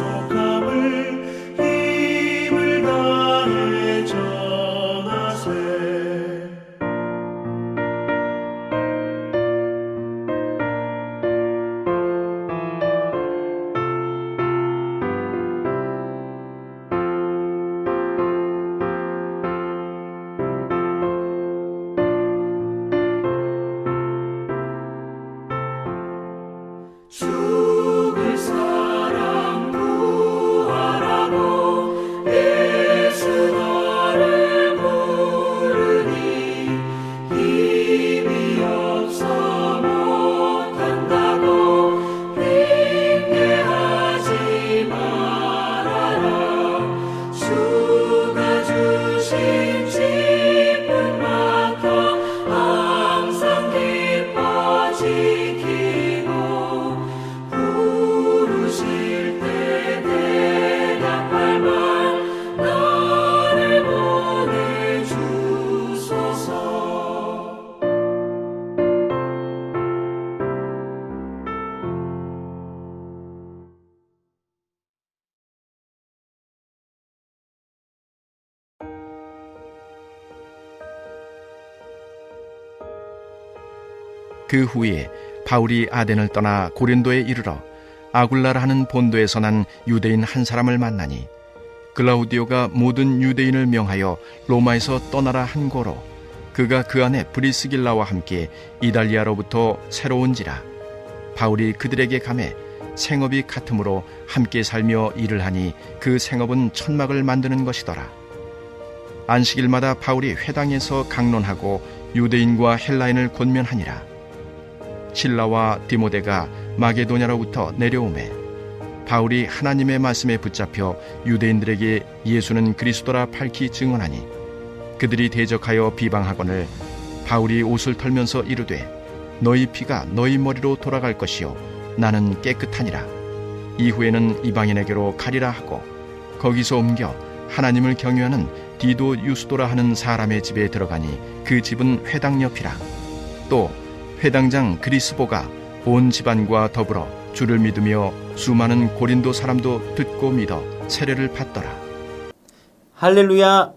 소속함을 힘을 다해 전하세. 죽을 사람 구하라고 예수 너를 부르니 힘이 없어 못한다고 핑계하지 말아라. 주가 주신 직분마다 항상 기뻐 지키고 부르실 때 대답할 말 나를 보내주소서. 그 후에 바울이 아덴을 떠나 고린도에 이르러 아굴라라 하는 본도에서 난 유대인 한 사람을 만나니 글라우디오가 모든 유대인을 명하여 로마에서 떠나라 한 고로 그가 그 안에 브리스길라와 함께 이달리아로부터 새로 온지라. 바울이 그들에게 가매 생업이 같으므로 함께 살며 일을 하니 그 생업은 천막을 만드는 것이더라. 안식일마다 바울이 회당에서 강론하고 유대인과 헬라인을 권면하니라. 실라와 디모데가 마게도냐로부터 내려오매 바울이 하나님의 말씀에 붙잡혀 유대인들에게 예수는 그리스도라 밝히 증언하니 그들이 대적하여 비방하거늘 바울이 옷을 털면서 이르되 너희 피가 너희 머리로 돌아갈 것이요 나는 깨끗하니라. 이후에는 이방인에게로 가리라 하고 거기서 옮겨 하나님을 경유하는 디도 유스도라 하는 사람의 집에 들어가니 그 집은 회당 옆이라. 또 회당장 그리스보가 온 집안과 더불어 주를 믿으며 수많은 고린도 사람도 듣고 믿어 세례를 받더라. 할렐루야!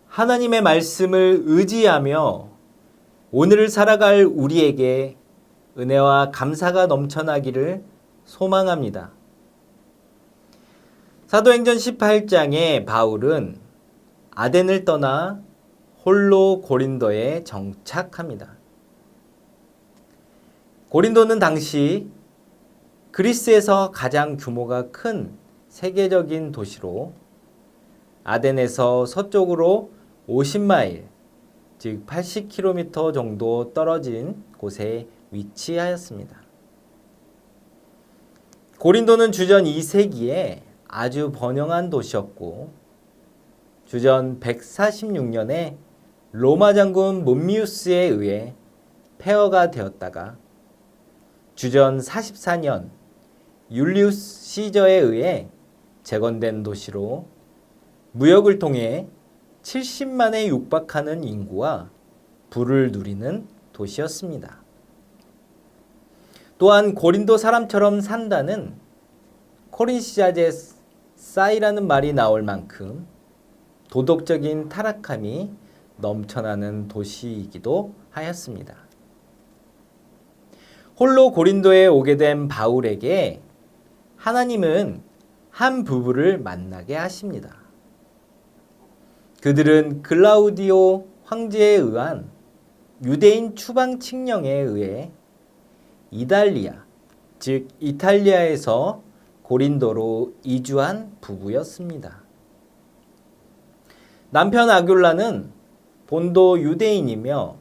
하나님의 말씀을 의지하며 오늘을 살아갈 우리에게 은혜와 감사가 넘쳐나기를 소망합니다. 사도행전 18장에 바울은 아덴을 떠나 홀로 고린도에 정착합니다. 고린도는 당시 그리스에서 가장 규모가 큰 세계적인 도시로 아덴에서 서쪽으로 50마일, 즉 80km 정도 떨어진 곳에 위치하였습니다. 고린도는 주전 2세기에 아주 번영한 도시였고 주전 146년에 로마 장군 문미우스에 의해 폐허가 되었다가 주전 44년 율리우스 시저에 의해 재건된 도시로 무역을 통해 70만에 육박하는 인구와 부를 누리는 도시였습니다. 또한 고린도 사람처럼 산다는 코린시자제 싸이라는 말이 나올 만큼 도덕적인 타락함이 넘쳐나는 도시이기도 하였습니다. 홀로 고린도에 오게 된 바울에게 하나님은 한 부부를 만나게 하십니다. 그들은 글라우디오 황제에 의한 유대인 추방 칙령에 의해 이달리아, 즉 이탈리아에서 고린도로 이주한 부부였습니다. 남편 아귤라는 본도 유대인이며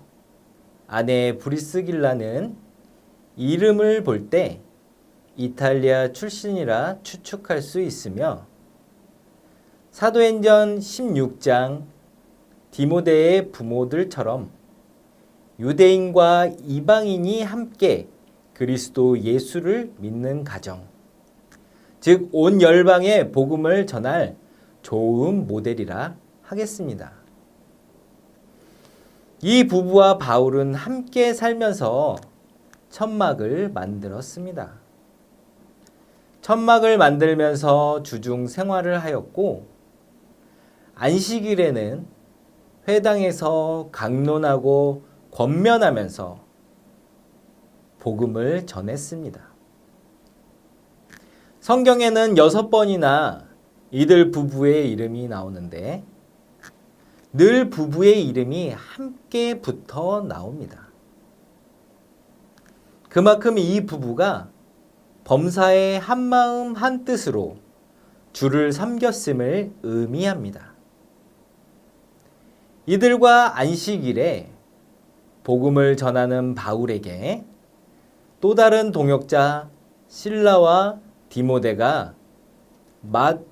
아내 브리스길라는 이름을 볼 때 이탈리아 출신이라 추측할 수 있으며 사도행전 16장 디모데의 부모들처럼 유대인과 이방인이 함께 그리스도 예수를 믿는 가정, 즉 온 열방에 복음을 전할 좋은 모델이라 하겠습니다. 이 부부와 바울은 함께 살면서 천막을 만들었습니다. 천막을 만들면서 주중 생활을 하였고 안식일에는 회당에서 강론하고 권면하면서 복음을 전했습니다. 성경에는 6번이나 이들 부부의 이름이 나오는데 늘 부부의 이름이 함께 붙어 나옵니다. 그만큼 이 부부가 범사에 한마음 한뜻으로 주를 섬겼음을 의미합니다. 이들과 안식일에 복음을 전하는 바울에게 또 다른 동역자 실라와 디모데가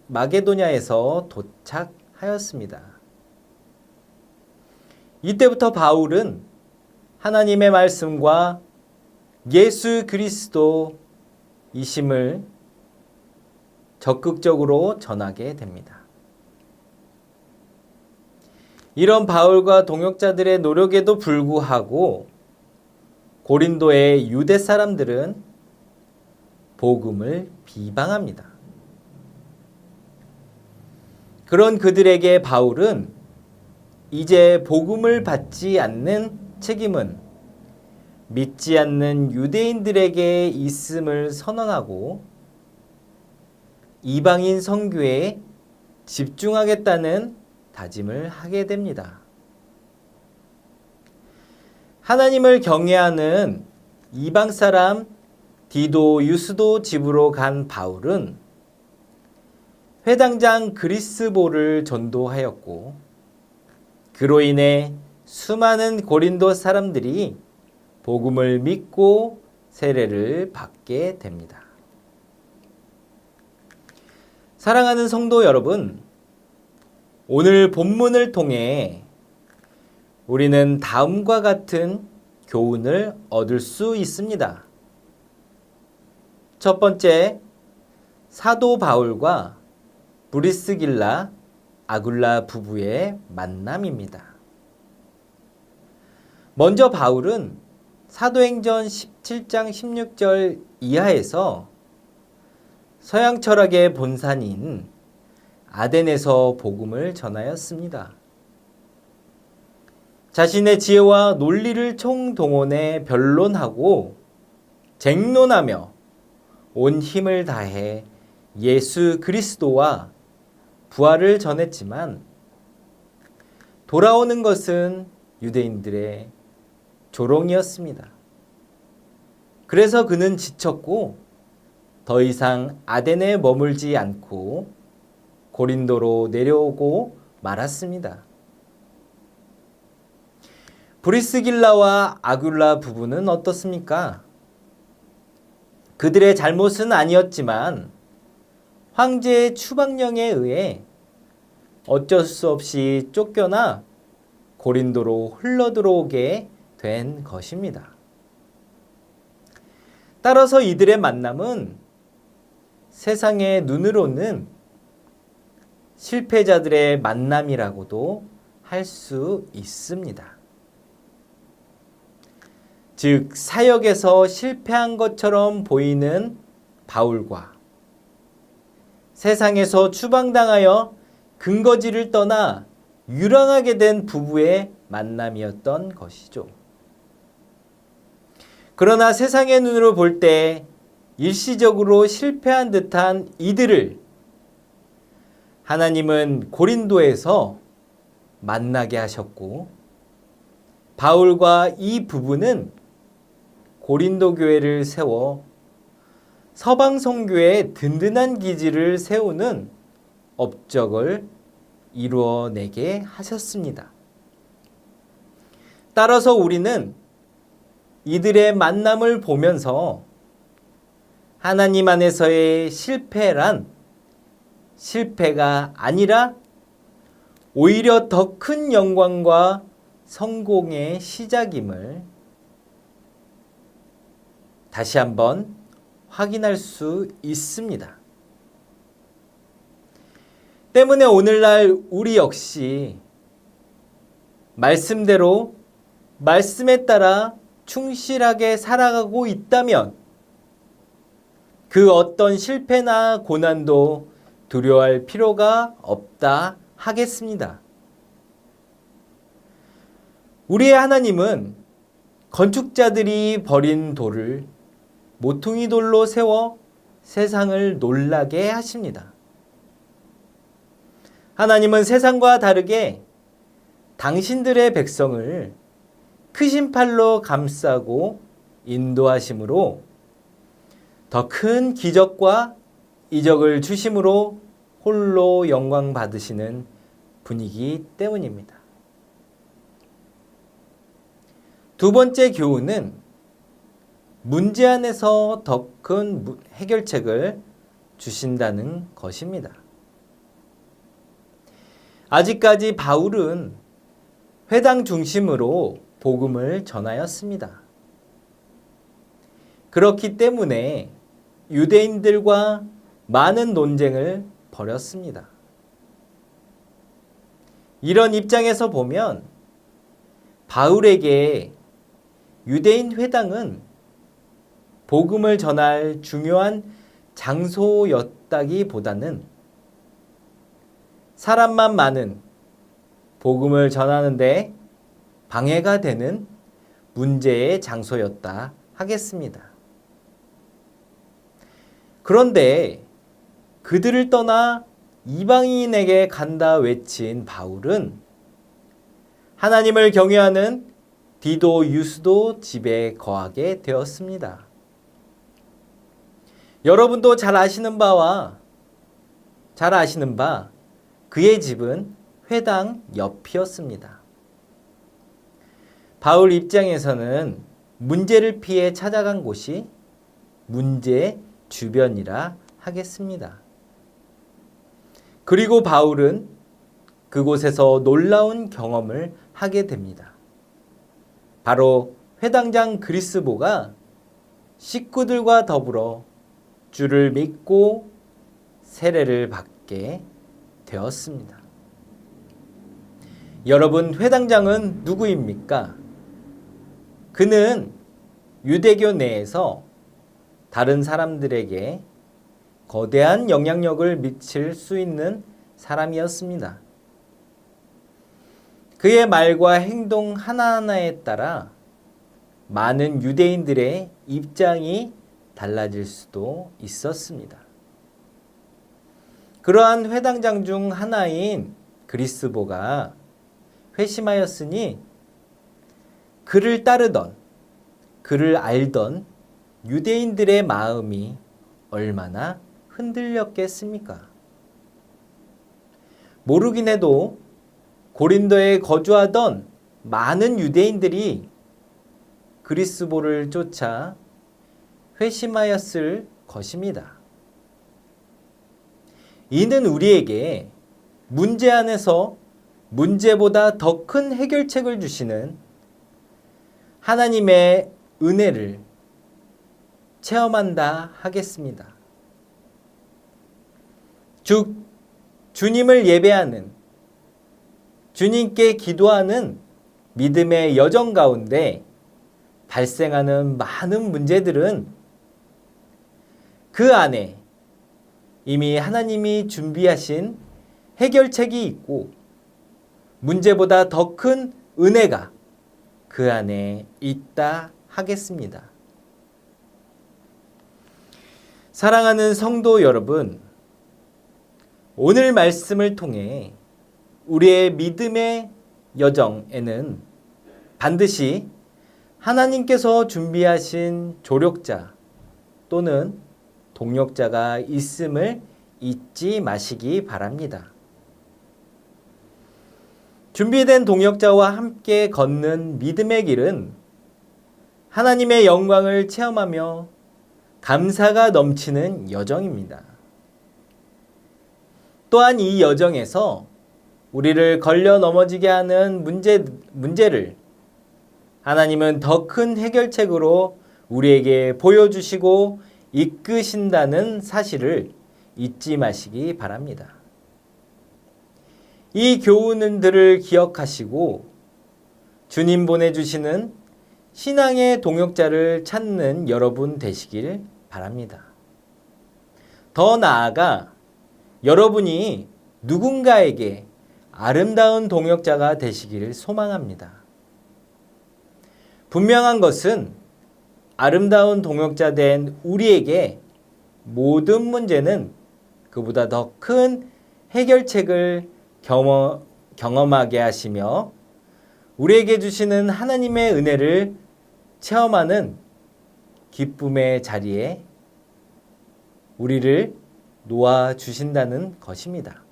마게도냐에서 도착하였습니다. 이때부터 바울은 하나님의 말씀과 예수 그리스도이심을 적극적으로 전하게 됩니다. 이런 바울과 동역자들의 노력에도 불구하고 고린도의 유대 사람들은 복음을 비방합니다. 그런 그들에게 바울은 이제 복음을 받지 않는 책임은 믿지 않는 유대인들에게 있음을 선언하고 이방인 선교에 집중하겠다는 다짐을 하게 됩니다. 하나님을 경외하는 이방 사람 디도 유스도 집으로 간 바울은 회당장 그리스보를 전도하였고 그로 인해 수많은 고린도 사람들이 복음을 믿고 세례를 받게 됩니다. 사랑하는 성도 여러분, 오늘 본문을 통해 우리는 다음과 같은 교훈을 얻을 수 있습니다. 첫 번째, 사도 바울과 브리스길라, 아굴라 부부의 만남입니다. 먼저 바울은 사도행전 17장 16절 이하에서 서양 철학의 본산인 아덴에서 복음을 전하였습니다. 자신의 지혜와 논리를 총동원해 변론하고 쟁론하며 온 힘을 다해 예수 그리스도와 부활을 전했지만 돌아오는 것은 유대인들의 조롱이었습니다. 그래서 그는 지쳤고 더 이상 아덴에 머물지 않고 고린도로 내려오고 말았습니다. 브리스길라와 아굴라 부부는 어떻습니까? 그들의 잘못은 아니었지만 황제의 추방령에 의해 어쩔 수 없이 쫓겨나 고린도로 흘러들어오게 된 것입니다. 따라서 이들의 만남은 세상의 눈으로는 실패자들의 만남이라고도 할 수 있습니다. 즉, 사역에서 실패한 것처럼 보이는 바울과 세상에서 추방당하여 근거지를 떠나 유랑하게 된 부부의 만남이었던 것이죠. 그러나 세상의 눈으로 볼 때 일시적으로 실패한 듯한 이들을 하나님은 고린도에서 만나게 하셨고 바울과 이 부부는 고린도 교회를 세워 서방 선교의 든든한 기지를 세우는 업적을 이루어내게 하셨습니다. 따라서 우리는 이들의 만남을 보면서 하나님 안에서의 실패란 실패가 아니라 오히려 더 큰 영광과 성공의 시작임을 다시 한번 확인할 수 있습니다. 때문에 오늘날 우리 역시 말씀대로 말씀에 따라 충실하게 살아가고 있다면 그 어떤 실패나 고난도 두려워할 필요가 없다 하겠습니다. 우리의 하나님은 건축자들이 버린 돌을 모퉁이 돌로 세워 세상을 놀라게 하십니다. 하나님은 세상과 다르게 당신들의 백성을 크신 팔로 감싸고 인도하심으로 더 큰 기적과 이적을 주심으로 홀로 영광 받으시는 분이기 때문입니다. 두 번째 교훈은 문제 안에서 더 큰 해결책을 주신다는 것입니다. 아직까지 바울은 회당 중심으로 복음을 전하였습니다. 그렇기 때문에 유대인들과 많은 논쟁을 벌였습니다. 이런 입장에서 보면 바울에게 유대인 회당은 복음을 전할 중요한 장소였다기보다는 사람만 많은 복음을 전하는데 방해가 되는 문제의 장소였다 하겠습니다. 그런데 그들을 떠나 이방인에게 간다 외친 바울은 하나님을 경외하는 디도 유스도 집에 거하게 되었습니다. 여러분도 잘 아시는 바 그의 집은 회당 옆이었습니다. 바울 입장에서는 문제를 피해 찾아간 곳이 문제 주변이라 하겠습니다. 그리고 바울은 그곳에서 놀라운 경험을 하게 됩니다. 바로 회당장 그리스보가 식구들과 더불어 주를 믿고 세례를 받게 되었습니다. 여러분, 회당장은 누구입니까? 그는 유대교 내에서 다른 사람들에게 거대한 영향력을 미칠 수 있는 사람이었습니다. 그의 말과 행동 하나하나에 따라 많은 유대인들의 입장이 달라질 수도 있었습니다. 그러한 회당장 중 하나인 그리스보가 회심하였으니 그를 따르던, 그를 알던 유대인들의 마음이 얼마나 흔들렸겠습니까? 모르긴 해도 고린도에 거주하던 많은 유대인들이 그리스보를 쫓아 회심하였을 것입니다. 이는 우리에게 문제 안에서 문제보다 더 큰 해결책을 주시는 하나님의 은혜를 체험한다 하겠습니다. 주님을 예배하는, 주님께 기도하는 믿음의 여정 가운데 발생하는 많은 문제들은 그 안에 이미 하나님이 준비하신 해결책이 있고 문제보다 더 큰 은혜가 그 안에 있다 하겠습니다. 사랑하는 성도 여러분, 오늘 말씀을 통해 우리의 믿음의 여정에는 반드시 하나님께서 준비하신 조력자 또는 동력자가 있음을 잊지 마시기 바랍니다. 준비된 동역자와 함께 걷는 믿음의 길은 하나님의 영광을 체험하며 감사가 넘치는 여정입니다. 또한 이 여정에서 우리를 걸려 넘어지게 하는 문제를 하나님은 더 큰 해결책으로 우리에게 보여주시고 이끄신다는 사실을 잊지 마시기 바랍니다. 이 교훈들을 기억하시고 주님 보내주시는 신앙의 동역자를 찾는 여러분 되시길 바랍니다. 더 나아가 여러분이 누군가에게 아름다운 동역자가 되시기를 소망합니다. 분명한 것은 아름다운 동역자 된 우리에게 모든 문제는 그보다 더 큰 해결책을 경험하게 하시며 우리에게 주시는 하나님의 은혜를 체험하는 기쁨의 자리에 우리를 놓아주신다는 것입니다.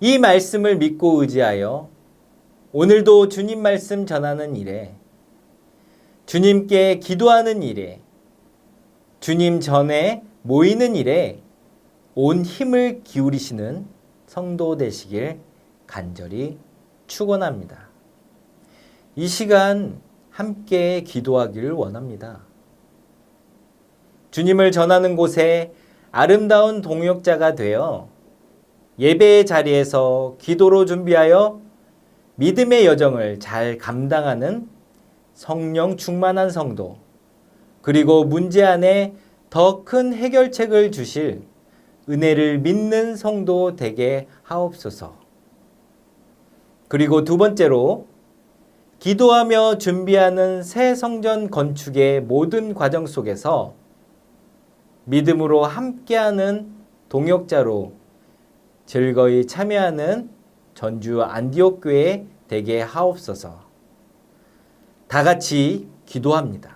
이 말씀을 믿고 의지하여 오늘도 주님 말씀 전하는 일에, 주님께 기도하는 일에, 주님 전에 모이는 일에 온 힘을 기울이시는 성도 되시길 간절히 축원합니다. 이 시간 함께 기도하기를 원합니다. 주님을 전하는 곳에 아름다운 동역자가 되어 예배의 자리에서 기도로 준비하여 믿음의 여정을 잘 감당하는 성령 충만한 성도, 그리고 문제 안에 더 큰 해결책을 주실 은혜를 믿는 성도 되게 하옵소서. 그리고 두 번째로 기도하며 준비하는 새 성전 건축의 모든 과정 속에서 믿음으로 함께하는 동역자로 즐거이 참여하는 전주 안디옥 교회 되게 하옵소서. 다 같이 기도합니다.